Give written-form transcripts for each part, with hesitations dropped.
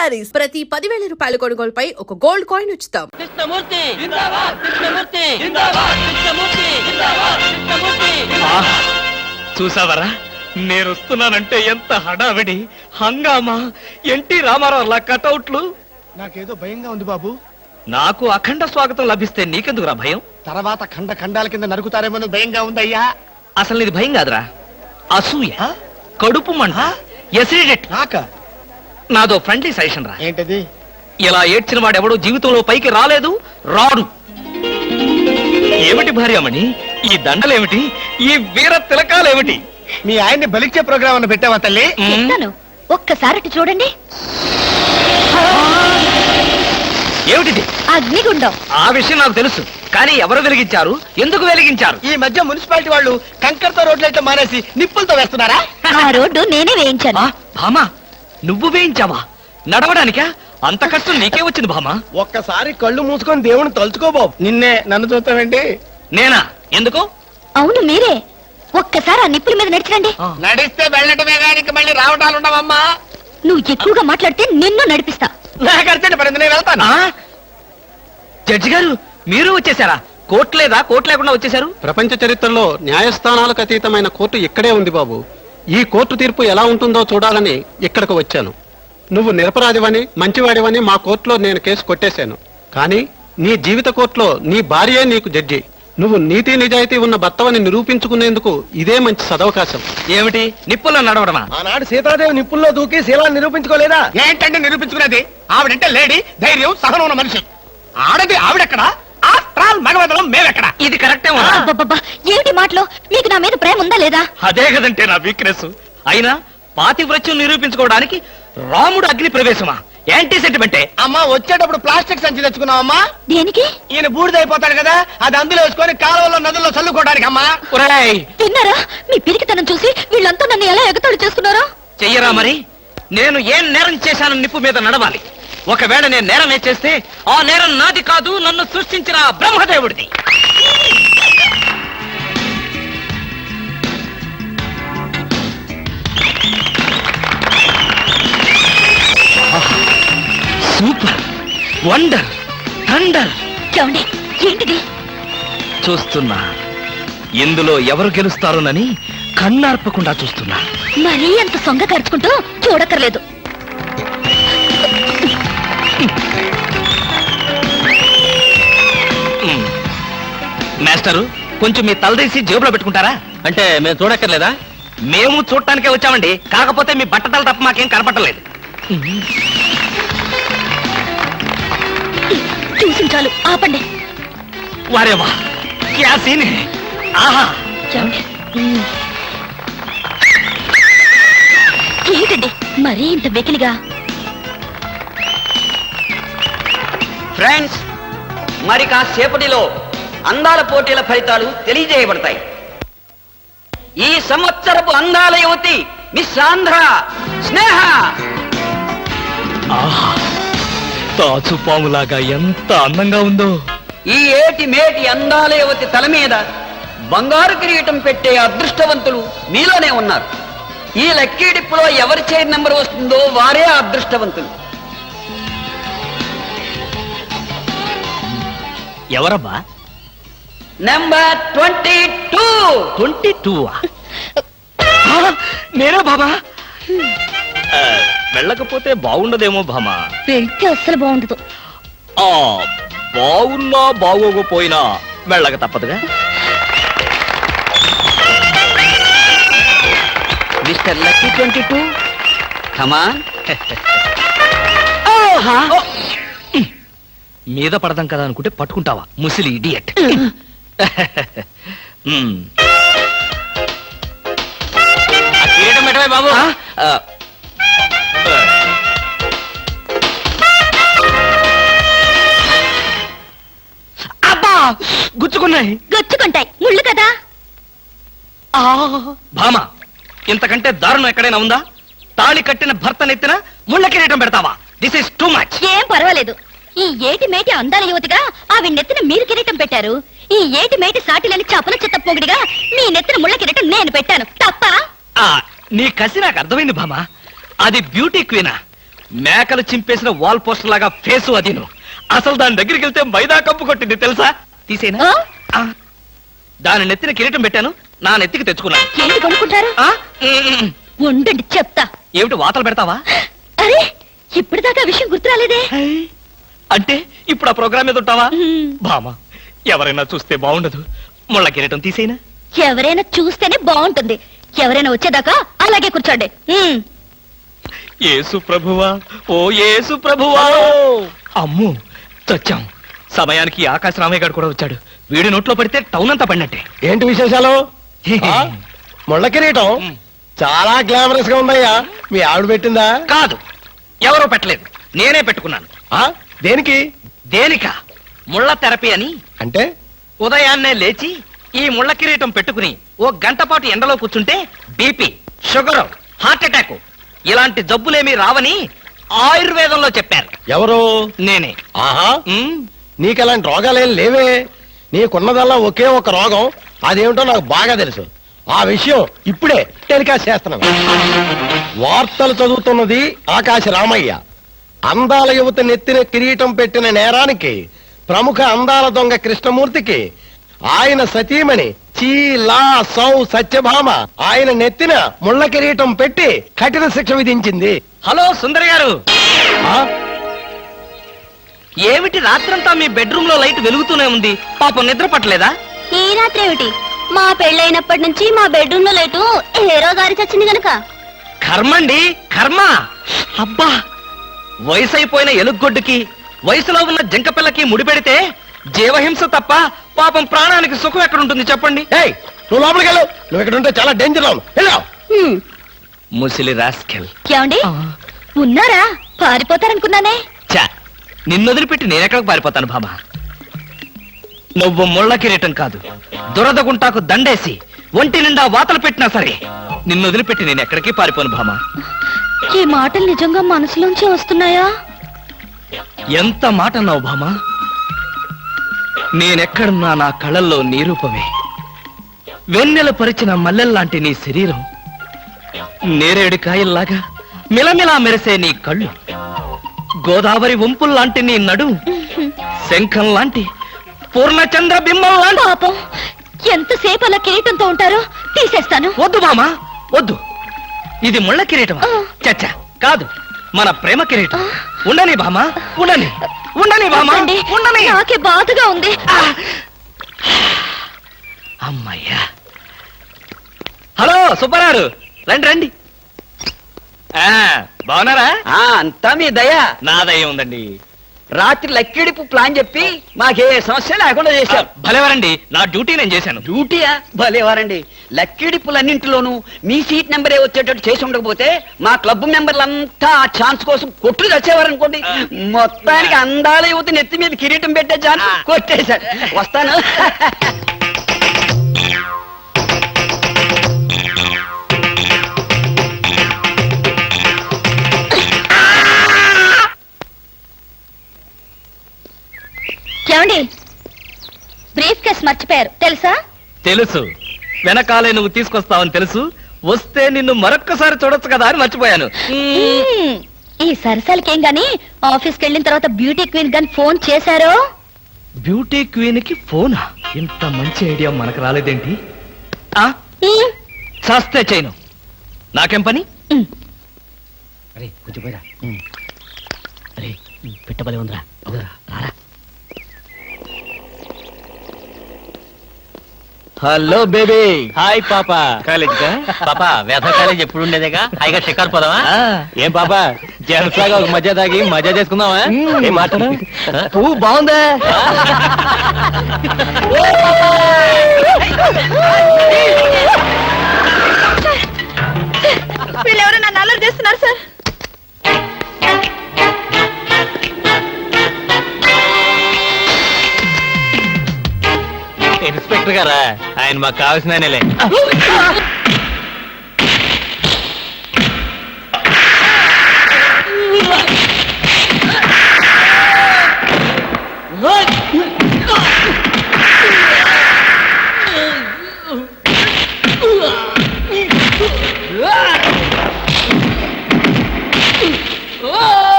శారీస్ ప్రతి 10,000 రూపాయల కొనుగోలుపై ఒక గోల్డ్ కాయిన్ ఉచితం. కృష్ణమూర్తి జిందాబాద్, కృష్ణమూర్తి జిందాబాద్, కృష్ణమూర్తి జిందాబాద్, కృష్ణమూర్తి. చూసావరా, నేను వస్తున్నానంటే ఎంత హడావిడి హంగామా. ఎన్టీ రామారావు కటౌట్లు. నాకేదో భయంగా ఉంది బాబు. నాకు అఖండ స్వాగతం లభిస్తే నీకెందుకురా భయం? తర్వాత ఖండాల కింద నరుకుతారేమో భయంగా ఉందయ్యా. అసలు ఇది భయం కాదురా, అసూయ, కడుపు మంట, ఎసిడిటీ. నాదో ఫ్రెండ్లీ సజెషన్ రా. ఏంటది? ఇలా ఏడ్చిన వాడెవడో జీవితంలో పైకి రాలేదు, రాడు. ఏమిటి భార్యమణి ఈ దండలేమిటి, ఈ వీర తిలకాలేమిటి? మీ ఆయన్ని బలిచ్చే ప్రోగ్రామ్ అన్న పెట్టావా తల్లి? ఒక్కసారి చూడండి. ఏమిటిది? అగ్నిగుండం. ఆ విషయం నాకు తెలుసు, కానీ ఎవరు వెలిగించారు, ఎందుకు వెలిగించారు? ఈ మధ్య మున్సిపాలిటీ వాళ్ళు కంకరతో రోడ్లైతే మానేసి నిప్పులతో వేస్తున్నారా? ఆ రోడ్డు నేనే వేయించాను. భామా, నువ్వు వేయించావా? నడవడానికా? అంత కష్టం నీకే వచ్చింది భామా? ఒక్కసారి కళ్ళు మూసుకొని దేవుని తలుచుకో బాబు. నిన్నే, నన్ను చూస్తావేంటి? నేనా? ఎందుకు? అవును మీరే. ఒక్కసారి ఆ నిప్పుల మీద నడిచిరండి. నడిస్తే వెళ్ళటమే గానికి మళ్ళీ రావటాలు ఉండవమ్మా. నువ్వు ఎక్కువగా మాట్లాడితే నిన్ను నడిపిస్తా. నాకు అర్జెంట్ పడింది, నేను వెళ్తాను. జడ్జి గారు, మీరు వచ్చేసారా? కోర్టు లేదా? కోర్టు లేకుండా వచ్చేసారు? ప్రపంచ చరిత్రలో న్యాయస్థానాలకు అతీతమైన కోర్టు ఇక్కడే ఉంది బాబు. ఈ కోర్టు తీర్పు ఎలా ఉంటుందో చూడాలని ఇక్కడికి వచ్చాను. నువ్వు నిరపరాధివని, మంచివాడివని మా కోర్టులో నేను కేసు కొట్టేశాను. కానీ నీ జీవిత కోర్టులో నీ భార్యే నీకు జడ్జి. నువ్వు నీతి నిజాయితీ ఉన్న భర్తవని నిరూపించుకునేందుకు ఇదే మంచి సదవకాశం. ఏమిటి, నిప్పుల్లో నడవడమా? ఆనాడు సీతాదేవి నిప్పుల్లో దూకి శీలాన్ని నిరూపించుకోలేదా? ఏంటంటే నిరూపించుకునేది? ఆవిడంటే లేడీ, ధైర్యం, సహనం ఉన్న మనిషి. ఆడది ఆవిడెక్కడ, మగవదలం మేమెక్కడ? ఇది కరెక్టే. ఏమిటి మాటలు? మీకు నా మీద ప్రేమ ఉందా లేదా? అదే కదంటే నా వీక్నెస్. అయినా పాతివ్రత్యం నిరూపించుకోవడానికి రాముడు అగ్ని ప్రవేశమా? యాంటీ సెంటిమెంటే. అమ్మా, వచ్చేటప్పుడు ప్లాస్టిక్ సంచి తెచ్చుకున్నావమ్మా. దేనికి? ఈయన బూడిదైపోతాడు కదా, అది అందులో వేసుకొని కాలువలో నదుల్లో చల్లుకోవడానికి. అమ్మా విన్నారా? మీ పిరికితనం చూసి వీళ్ళంతా నన్ను ఎలా ఎగతాళి చేస్తున్నారో. చెయ్యరా మరి? నేను ఏం నేరం చేశాను నిప్పు మీద నడవాలి. ఒకవేళ నేను నేరం చేస్తే ఆ నేరం నాది కాదు, నన్ను సృష్టించిన బ్రహ్మదేవుడిది. Super, wonder, thunder. ఏంటిది? చూస్తున్నా, ఇందులో ఎవరు గెలుస్తారోనని కన్నార్పకుండా చూస్తున్నా. మరీ అంత సొంగ ఖర్చుకుంటూ చూడక్కర్లేదు. మాస్టరు, కొంచెం మీ తలదీసి జేబులో పెట్టుకుంటారా? అంటే మేము చూడక్కర్లేదా? మేము చూడటానికే వచ్చామండి, కాకపోతే మీ బట్టతలు తప్ప మాకేం కనపట్టలేదు. చూసి చాలు, ఆపండి. వారేవా, క్యా సీన్ హై. ఆహా, ఏంటండి మరీ ఇంత వెకిలిగా? ఫ్రెండ్స్, మరి కాసేపటిలో అందాల పోటీల ఫలితాలు తెలియజేయబడతాయి. ఈ సంవత్సరపు అందాల యువతి మిస్ ఆంధ్ర స్నేహ. తాచుపాములాగా ఎంత అందంగా ఉందో. ఈ ఏటి మేటి అందాల యువతి తల మీద బంగారు కిరీటం పెట్టే అదృష్టవంతులు మీలోనే ఉన్నారు. ఈ లక్కీ డిప్పులో ఎవరి చైర్ నెంబర్ వస్తుందో వారే అదృష్టవంతులు. ఎవరబ్బా? నెంబర్ 22. 22? నేనే బాబా. వెళ్ళకపోతే బాగుండదేమో భామా. వెళ్తే అస్సలు బాగుండదు. బాగున్నా బాగోకపోయినా వెళ్ళక తప్పదుగా. మిస్టర్ లక్కీ 22, కమాన్. మీద పడదాం కదా అనుకుంటే పట్టుకుంటావా, ముసిలి ఇడియట్. బాబు, అబ్బా, గుచ్చుకున్నాయి. గుచ్చుకుంటాయి, ముళ్ళు కదా. భామా, ఇంతకంటే దారుణం ఎక్కడైనా ఉందా? తాళి కట్టిన భర్త నెత్తిన ముళ్ళ కిరీటం పెడతావా? This is too much. ఏం పర్వాలేదు. ఈ ఏటి మేటి అందాల యువతిగా ఆవి నెత్తిన మీరు కిరీటం పెట్టారు. ఈ ఏటి మేటి సాటిలని చపల చెత్త పొగిడిగా మీ నెత్తిన ముళ్ళ కిరీటం నేను పెట్టాను. తప్ప? నీ కసి నాకు అర్థమైంది భామా. అది బ్యూటీ క్వీనా? మేకలు చింపేసిన వాల్ పోస్టర్ లాగా ఫేసు అది నువ్వు. అసలు దాని దగ్గరికి వెళ్తే మైదా కప్పు కొట్టింది తెలుసా? తీసేనా? ఆ? దాని నెత్తిన కిరీటం పెట్టాను, నా నెత్తికి తెచ్చుకున్నాను. ఏంటి కొనుక్కుంటారు? ఆ? ఉమ్. ఉండండి చెప్తా. ఏమిటి వాతలు పెడతావా? అరే ఇప్పటిదాకా విషయం గుర్తురాలేదే. అంటే ఇప్పుడు ఆ ప్రోగ్రామ్ మీద ఉంటావా? ఉమ్. బామా, ఎవరైనా చూస్తే బాగుండదు. ముళ్ళ కిరీటం తీసేనా? ఎవరైనా చూస్తేనే బాగుంటుంది. ఎవరైనా వచ్చేదాకా అలాగే కూర్చోండి. యేసు ప్రభువా, ఓ యేసు ప్రభువా. అమ్ము, చచ్చాం. సమయానికి ఆకాశ రామయ్య గారు కూడా వచ్చాడు. వీడి నోట్లో పడితే టౌన్ అంతా పడినట్టే. ఏంటి విశేషాలు? ఆ? ముళ్ళ కిరీటం చాలా గ్లామరస్ గా ఉందయ్యా. మీ ఆవిడ పెట్టిందా? కాదు, ఎవరో పెట్టలేదు, నేనే పెట్టుకున్నాను. ఆ? దేనికి? దేనిక? ముళ్ళ థెరపీ అని. అంటే ఉదయాన్నే లేచి ఈ ముళ్ళ కిరీటం పెట్టుకుని ఓ గంట పాటు ఎండలో కూర్చుంటే బీపీ, షుగర్, హార్ట్ అటాక్ ఇలాంటి జబ్బులేమీ రావని ఆయుర్వేదంలో చెప్పారు. ఎవరు? నేనే. ఆహా, ఉమ్, నీకలాంటి రోగాలేం లేవే. నీకున్నదల్లా ఒకే ఒక రోగం. అదేమిటో నాకు బాగా తెలుసు. ఆ విషయం ఇప్పుడే టెలికాస్ట్ చేస్తున్నాను. వార్తలు చదువుతున్నది ఆకాశ రామయ్య. అందాల యువత నెత్తిన కిరీటం పెట్టిన నేరానికి ప్రముఖ అందాల దొంగ కృష్ణమూర్తికి ఆయన సతీమణి చీలా సౌ సత్యభామ ఆయన నెత్తిన ముళ్ళ కిరీటం పెట్టి కఠిన శిక్ష విధించింది. హలో సుందర్ గారు, ఆ? ఏమిటి రాత్రంతా మీ బెడ్రూమ్ లో లైట్ వెలుగుతూనే ఉంది? పాపం నిద్ర పట్టలేదా? ఈ రాత్రి ఏమిటి? మా పెళ్ళైనప్పటి నుంచి మా బెడ్రూమ్ లో లేటు హీరో గారి చచ్చింది గనక. కర్మండి, కర్మ. అబ్బా, వయసు అయిపోయిన ఎలుగొడ్డుకి వయసులో ఉన్న జంకపిల్లకి ముడిపెడితే జీవహింస తప్ప పాపం ప్రాణానికి సుఖం ఎక్కడుంటుంది చెప్పండి? ఏయ్, నువ్వు లోపలికి వెళ్ళు. నువ్వు ఇక్కడ ఉంటే చాలా డేంజర్ అవును. వెళ్ళు. ముసిలి రాస్కెల్. ఏమండి ఉన్నారా? పారిపోతారనుకున్నానే. చా, నిన్నొదిలిపెట్టి నేనెక్కడికి పారిపోతాను బాబా? నువ్వు ముళ్ళ కిరీటం కాదు, దురద గుంటాకు దండేసి ఒంటి నిండా వాతలు పెట్టినా సరే నిన్ను వదిలిపెట్టి నేను ఎక్కడికి పారిపోను భామా. ఈ మాటలు నిజంగా మనసులోంచి వస్తున్నాయా? ఎంత మాట అన్నావు భామా. నేనెక్కడున్నా నా కళ్ళల్లో నీ రూపమే. వెన్నెల పరిచిన మల్లెల్లాంటి నీ శరీరం, నేరేడు కాయల్లాగా మిలమిలా మెరిసే నీ కళ్ళు, గోదావరి వంపుల్లాంటి నీ నడు, శంఖం లాంటి పూర్ణచంద్ర బింబం లాంటి. పాపం ఎంతసేపు అలా కిరీటంతో ఉంటారో తీసేస్తాను. వద్దు బామా, వద్దు. ఇది ముళ్ళ కిరీటమా? చచ్చా, కాదు, మన ప్రేమ కిరీటం. ఉండని బామా, ఉండని, ఉండని బామా, వద్దండి, ఉండని. నాకే బాధగా ఉంది. అమ్మయ్యా. హలో సుబ్బారావు, రండి రండి. బాగున్నారా? అంతా మీ దయ. నా దయ ఉందండి. రాత్రి లక్కిడిపు ప్లాన్ చెప్పి మాకే సమస్య లేకుండా చేశారు. భలేవారండి, నా డ్యూటీ నేను చేశాను. డ్యూటీయా? భలేవారండి. లక్కిడిపులన్నింటిలోనూ మీ సీట్ నెంబరే వచ్చేటట్టు చేసి ఉండకపోతే మా క్లబ్ మెంబర్లంతా ఆ ఛాన్స్ కోసం కొట్లు తెచ్చేవారనుకోండి. మొత్తానికి అందాల యువత నెత్తి మీద కిరీటం పెట్టే ఛాన్స్ కొట్టేశాడు. వస్తాను. ఏమండి బ్రీఫ్ కేస్ మర్చిపోయారు తెలుసా? తెలుసు, వెనకాలే నువ్వు తీసుకొస్తావని తెలుసు. వస్తే నిన్ను మరొక్కసారి చూడొచ్చు కదా అని మర్చిపోయాను. ఈ సరసాలకేం గాని ఆఫీస్కి వెళ్ళిన తర్వాత బ్యూటీ క్వీన్ గాని ఫోన్ చేశారో? బ్యూటీ క్వీన్ కి ఫోనా? ఇంత మంచి ఐడియా మనకు రాలేదేంటి? చేస్తే చేయను, నాకేం పని? అరే కొంచెం పోయిరా. అరే పెట్టబలే ఉందిరా. రారా. Hello baby. హాయ్ పాపా. కాలేజ్ పాపా, వేద కాలేజ్ ఎప్పుడు ఉండేదేగా. హాయిగా షికారు పోదామా? ఏం పాపా, జనసాగా ఒక మధ్య తాగి మజా చేసుకుందామా? ఏం మాట్లాడు? పువ్వు బాగుందా? వీళ్ళెవరో నన్ను అల్లరి చేస్తున్నారు సార్. ఇన్స్పెక్టర్ గారా? ఆయన మాకు కావాల్సిన ఆయనలే. Oh!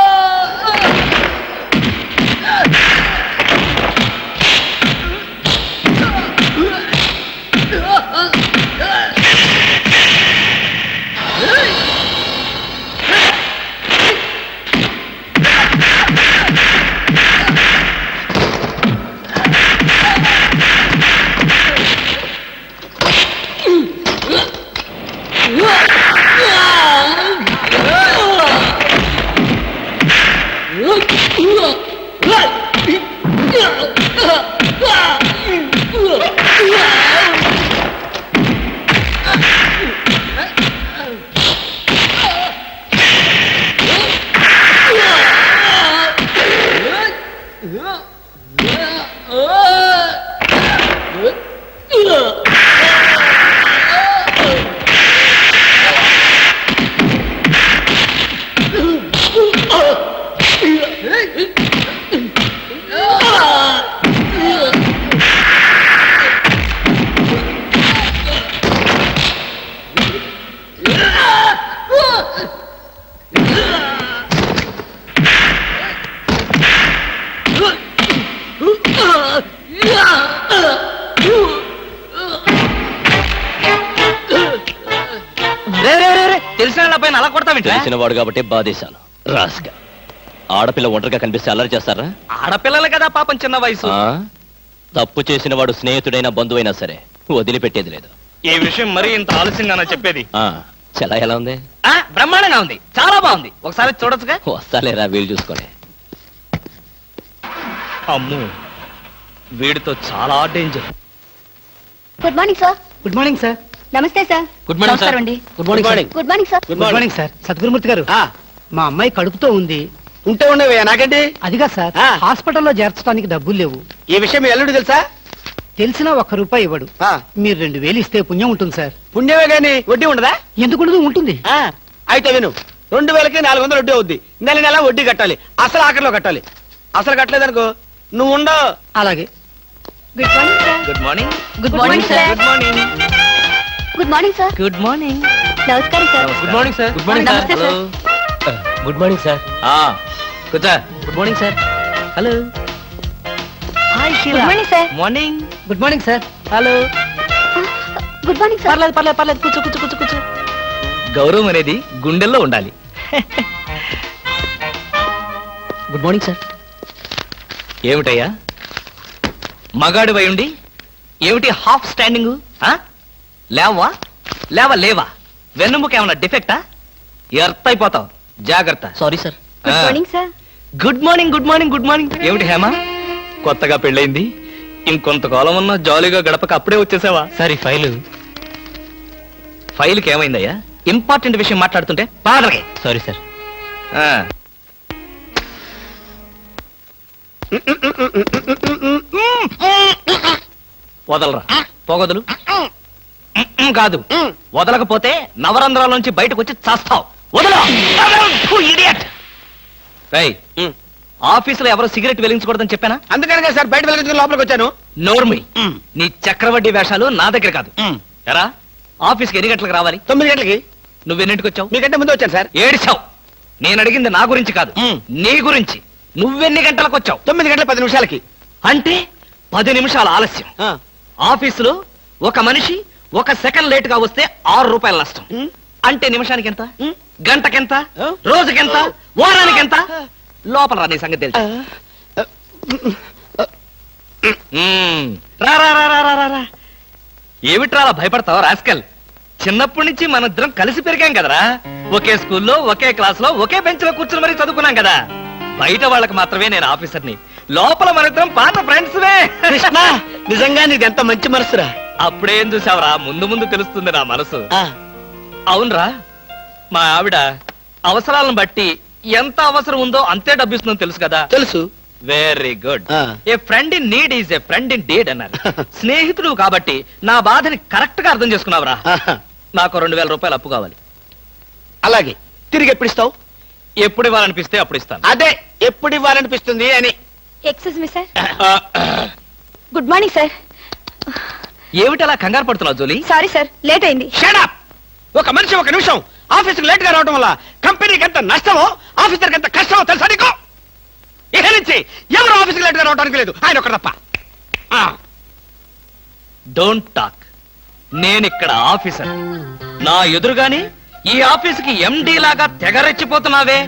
తెలిసిన పైన అలా కొడతావింటే తెలిసిన వాడు కాబట్టి బాధేశాను రాస్గా. ఆడపిల్ల ఒంటరిగా కనిపిస్తే అల్లరి చేస్తారా? ఆడపిల్లలు కదా పాపం, చిన్న వయసు. ఆ? తప్పు చేసిన వాడు స్నేహితుడైనా బంధువైనా సరే వదిలిపెట్టేది లేదు. ఈ విషయం మరీ ఇంత ఆలస్యంగా చెప్పేది. ఆ చెల ఎలా ఉంది? బ్రహ్మాండంగా ఉంది, చాలా బాగుంది. ఒకసారి చూడొచ్చుగా. వస్తాలేరా వీలు చూసుకొని. అమ్ము, వీడితో చాలా danger. Good morning sir. Good morning sir. నమస్తే సార్. Good morning sir. నమస్కారం అండి. Good morning sir. Good morning sir. Good morning sir. Sadgurumurthy గారు, మా అమ్మాయి కడుపుతో ఉంది. ఉంటే ఉండేవయ్యా నాకండి. అదిగా సార్, ఆ. హాస్పిటల్లో చేర్చడానికి డబ్బులు లేవు. ఈ విషయం మీ అల్లుడు తెలుసా? తెలిసినా ₹1 ఇవ్వడు. ఆ. మీరు 2000 ఇస్తే పుణ్యం ఉంటుంది సార్. పుణ్యమే గాని వడ్డీ ఉండదా? ఎందుకు ఉంటుంది? అయితే విను, 2000కి 400 వడ్డీ అవుద్ది. నెల నెల వడ్డీ కట్టాలి. అసలు ఆఖరిలో కట్టాలి. అసలు కట్టలేదనుకో నువ్వు ఉండవు. అలాగే. Good morning sir. Good morning. Good morning sir. Good morning. Good morning sir. Good morning. నమస్కారం sir. Good morning sir. Good morning sir. నమస్తే సార్. Good morning sir. కూర్చో. Good morning sir. Hello. Hi good morning sir. Morning. Good morning sir. Hello. Good morning sir. పర్లేదు పర్లేదు పర్లేదు, కూర్చో కూర్చో కూర్చో కూర్చో. గౌరవం అనేది గుండెల్లో ఉండాలి. Good morning sir. ఏమిటయ్యా మగాడి ఉండి ఏమిటి హాఫ్ స్టాండింగ్? లేవా లేవా? వెన్నుముక ఏమన్నా డిఫెక్టా? ఎర్త్ అయిపోతావు, జాగ్రత్త. Sorry sir. Good morning sir. Good morning. Good morning. Good morning. ఏమిటి హేమ, కొత్తగా పెళ్ళైంది, ఇంకొంతకాలం ఉన్నా జాలీగా గడపక అప్పుడే వచ్చేసావా? సార్ ఈ ఫైల్కి ఏమైందయ్యా? ఇంపార్టెంట్ విషయం మాట్లాడుతుంటే పాదలకి. Sorry sir. వదలరా, పొగదులు. కాదు, వదలకపోతే నవరంధ్రాల నుంచి బయటకు వచ్చి చస్తావు. వదల. ఆఫీసులో ఎవరు సిగరెట్ వెలిగించకూడదని చెప్పానా? అందుకనే సార్ బయట వెళ్ళి లోపలికి వచ్చాను. నోర్మి, నీ చక్రవడ్డీ వేషాలు నా దగ్గర కాదు. ఎరా, ఆఫీస్కి ఎన్ని గంటలకు రావాలి? 9 గంటలకి. నువ్వెన్నింటికి వచ్చావు? మీకంటే ముందు వచ్చాను సార్. ఏడిచావు. నేను అడిగింది నా గురించి కాదు, నీ గురించి. నువ్వెన్ని గంటలకు వచ్చావు? 9 గంటల 10 నిమిషాలకి. అంటే 10 నిమిషాల ఆలస్యం. ఆఫీసులో ఒక మనిషి 1 సెకండ్ లేట్ గా వస్తే ₹6 నష్టం. అంటే నిమిషానికి ఎంత? గంటకెంత? రోజుకెంత? వారానికి ఎంత? లోపల రా, నీ సంగతి తెలుసు. రా రా రా రా రా రా. ఏమిట్రా అలా భయపడతావు రాస్కల్? చిన్నప్పటి నుంచి మనిద్దరం కలిసి పెరిగాం కదరా. ఒకే స్కూల్లో, ఒకే క్లాస్ లో, ఒకే బెంచ్ లో కూర్చుని మరీ చదువుకున్నాం కదా. బయట వాళ్ళకి మాత్రమే నేను ఆఫీసర్ని, లోపల మనిద్దరం పాత ఫ్రెండ్స్. కృష్ణ, నిజంగా నీది ఎంత మంచి మనసురా. అప్పుడేం చూసావరా, ముందు ముందు తెలుస్తుంది నా మనసు. అవునరా, మా ఆవిడ అవసరాలను బట్టి ఎంత అవసరం ఉందో అంతే డబ్బిస్తుందో తెలుసు కదా. తెలుసు. Very good. ఆ. A friend in need is a friend indeed అన్నారు. స్నేహితుడు కాబట్టి నా బాధని కరెక్ట్ గా అర్థం చేసుకున్నావురా. నాకు ₹2000 అప్పు కావాలి. అలాగే. తిరిగి ఎప్పుడు ఇస్తావు? ఎప్పుడు ఇవ్వాలనిపిస్తే అప్పుడు ఇస్తాను. అదే, ఎప్పుడు ఇవ్వాలనిపిస్తుంది అని. Excuse me sir. Good morning sir. ఏమిటి అలా కంగారు పడుతున్నావు జోలీ? సారీ సార్, లేట్ అయింది. Shut up! ఒక మనిషి 1 నిమిషం ఆఫీసుకు లేట్ గా రావడం వల్ల కంపెనీకి ఎంత నష్టమో, ఆఫీసర్కి ఎంత కష్టమో తెలుసా నీకు? ఇక నుంచి ఎవరు ఆఫీసుకు లేట్ గా రావడానికి లేదు, ఆయన ఒకరు తప్ప. Don't talk. నేనిక్కడ ఆఫీసర్. నా ఎదురుగాని ఈ ఆఫీసుకి ఎండి లాగా తెగరెచ్చిపోతున్నావే.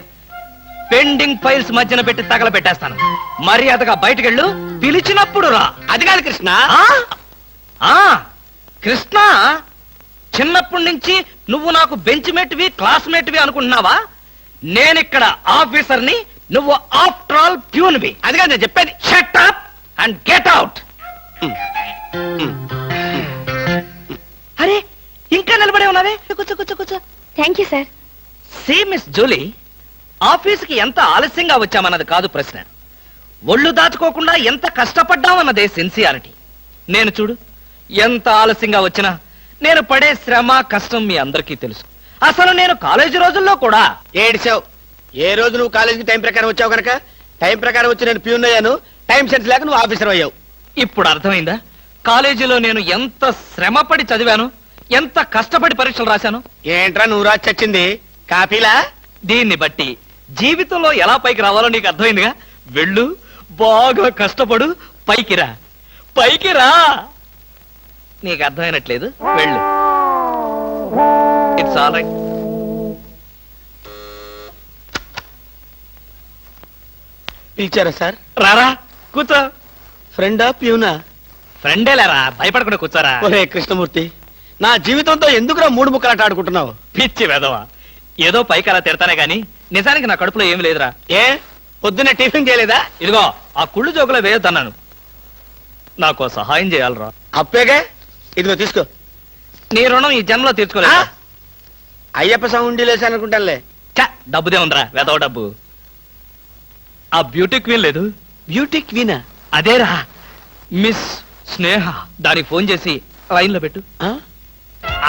పెండింగ్ ఫైల్స్ మధ్యన పెట్టి తగలబెట్టేస్తాను. మర్యాదగా బయటకెళ్ళు, పిలిచినప్పుడు రా. అది కాదు కృష్ణ. కృష్ణ, చిన్నప్పటి నుంచి నువ్వు నాకు బెంచ్ మేట్వి, క్లాస్మేట్వి అనుకుంటున్నావా? నేనిక్కడ ఆఫీసర్ని, నువ్వు ఆఫ్టర్ ఆల్ ప్యూన్వి. అది కాదు నేను చెప్పేది. Shut up and get out. అరే ఇంకా నిలబడే ఉన్నావే, కూర్చో కూర్చో కూర్చో. Thank you sir. See miss Julie, ఆఫీసుకి ఎంత ఆలస్యంగా వచ్చామన్నది కాదు ప్రశ్న, ఒళ్ళు దాచుకోకుండా ఎంత కష్టపడ్డామన్నదే సిన్సియారిటీ. నేను చూడు, ఎంత ఆలస్యంగా వచ్చినా నేను పడే శ్రమ కష్టం మీ అందరికీ తెలుసు. అసలు నేను కాలేజీ రోజుల్లో కూడా ఏడిసావు. ఏ రోజు నువ్వు కాలేజీకి టైం ప్రకారం వచ్చావు కనుక టైం ప్రకారం వచ్చి నేను ప్యూన్ అయ్యాను. టైం సెన్స్ లేక నువ్వు ఆఫీసర్ అయ్యావు. ఇప్పుడు అర్థమైందా కాలేజీలో నేను ఎంత శ్రమపడి చదివాను, ఎంత కష్టపడి పరీక్షలు రాశాను. ఏంట్రా నువ్వు రాసి చచ్చింది కాపీలా? దీన్ని బట్టి జీవితంలో ఎలా పైకి రావాలో నీకు అర్థమైందిగా. వెళ్ళు, బాగా కష్టపడు, పైకి రా, పైకి రా. నీకు అర్థమైనట్లేదు, వెళ్ళు. It's all right. పిలిచారా సార్? రారా, కూర్చో. ఫ్రెండా ప్యూనా? ఫ్రెండే లేరా, భయపడకుండా కూర్చోరా. ఒరే కృష్ణమూర్తి, నా జీవితంతో ఎందుకురా మూడు ముక్కలాట ఆడుకుంటున్నావు? పిచ్చి వెదవా, ఏదో పైకి అలా తిడతానే గాని నిజానికి నా కడుపులో ఏమి లేదురా. ఏ పొద్దున్న టిఫిన్ చేయలేదా? ఇదిగో ఆ కుళ్ళు జోకులో వేయొద్దన్నాను. నాకు సహాయం చేయాలరా. అప్పేగా, ఇదిగో తీసుకో. నీ రుణం ఈ జన్మలో తీర్చుకోలేదు. అయ్యప్ప సౌండి లేసానుకుంటానులే. డబ్బుదే ఉందిరా, వెదవ డబ్బు. ఆ బ్యూటీ క్వీన్ లేదు, బ్యూటీ క్వీనా? అదేరా మిస్ స్నేహ. దానికి ఫోన్ చేసి లైన్లో పెట్టు. ఆ?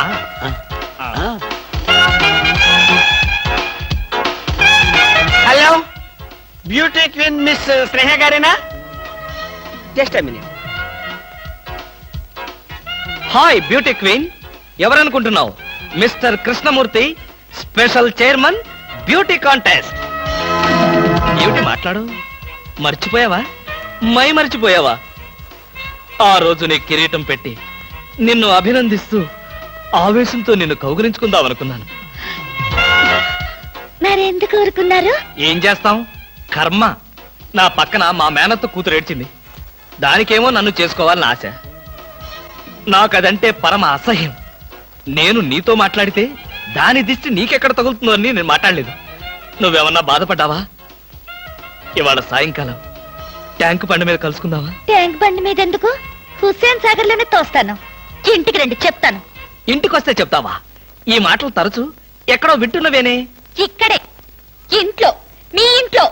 ఆ, ఆ. Hello, beauty queen miss Sneha గారేనా? Just minute. Hi beauty queen, ఎవరనుకుంటున్నావు? Mister Krishnamurthy, special chairman, beauty contest. ఏమిటి మాట్లాడు, మర్చిపోయావా? మర్చిపోయావా? ఆ రోజు నీ కిరీటం పెట్టి నిన్ను అభినందిస్తూ ఆవేశంతో నిన్ను కౌగిలించుకుందామనుకున్నాను. మరెందుకు ఊరుకున్నారు? ఏం చేస్తాం, కర్మ. నా పక్కన మా మేనత్త కూతురు ఏడ్చింది, దానికేమో నన్ను చేసుకోవాలని ఆశ. నాకదంటే పరమ అసహ్యం. నేను నీతో మాట్లాడితే దాని దిష్టి నీకెక్కడ తగులుతుందో అని నేను మాట్లాడలేదు. నువ్వేమన్నా బాధపడ్డావా? ఇవాళ సాయంకాలం ట్యాంకు బండి మీద కలుసుకుందావా? ట్యాంక్ బండి మీద ఎందుకు? హుస్సేన్ సాగర్ లోనే తోస్తాను. ఇంటికి రండి, చెప్తాను. ఇంటికొస్తే చెప్తావా? ఈ మాటలు తరచు ఎక్కడో వింటున్నవేనే. ఇక్కడే, ఇంట్లో, మీ ఇంట్లో.